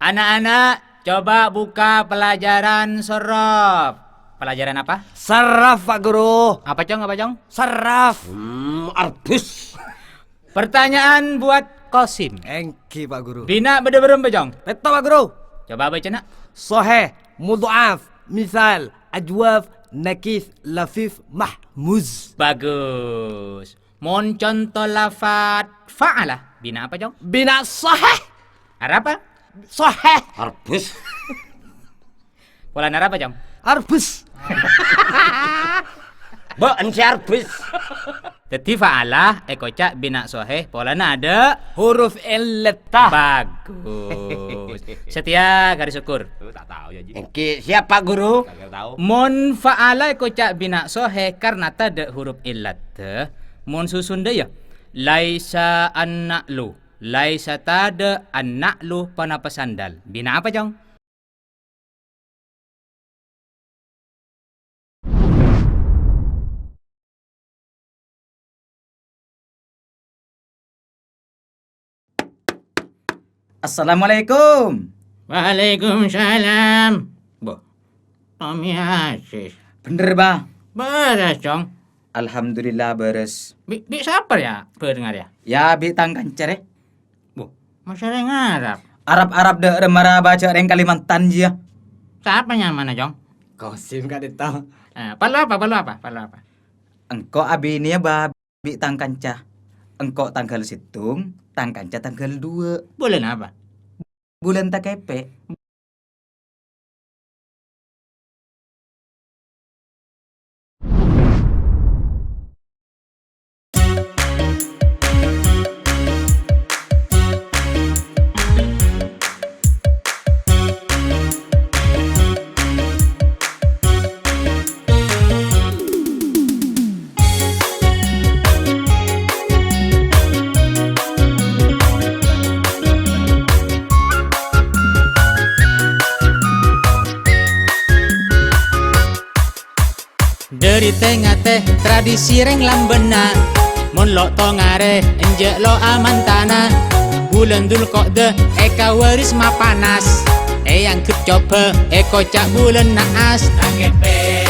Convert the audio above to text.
Anak-anak, coba buka pelajaran sorof. Pelajaran apa? Saraf, Pak Guru. Apa Cong? Saraf. Arbus. Pertanyaan buat Qasim. Engki, Pak Guru. Bina bede-berem Cong. Betul, Pak Guru. Coba baca nak. Sahih, mudha'af, misal, ajwaf, nakis, lafif, mahmuz. Bagus. Mon contoh lafat fa'alah. Bina apa Cong? Bina sahih. Arab apa? Sahih. Arbus. Pola Arab apa Cong? Arbus. Ba, ansi arbus. Teti fa'alah cak bina soheh. Polana ada Huruf illetah. bagus. Setia garis ukur. Tak tahu ya, Ji. Engki siapa Guru? Kagak tahu. Mon fa'ala cak bina soheh karena tada huruf illat. Mon susun dia ya. Laisa an-na'lu. Laisa tada an-na'lu panapa sandal. Bina apa Jong? Assalamualaikum. Waalaikumsalam. Boh, Tommy Asis. Bener bah. Beres Jong. Alhamdulillah beres. Bi siapa ya pendengar ya? Ya bitang kancer. Boh, masyarakat Arab. Arab de remara baca reng Kalimantan dia. Siapa yang mana Jong? Qasim kan itu. Palu apa? Engkau abini ya bah bitang kanca. Engkau tanggal situng, tang kanca tanggal 2. Bulan apa? Bulan takepe. Dari tengah teh tradisi reng lambena. Mon lo tongare enje lo aman tanah. Bulan dul kok de eka waris ma panas. Yang coba eko cak bulan naas. Takepe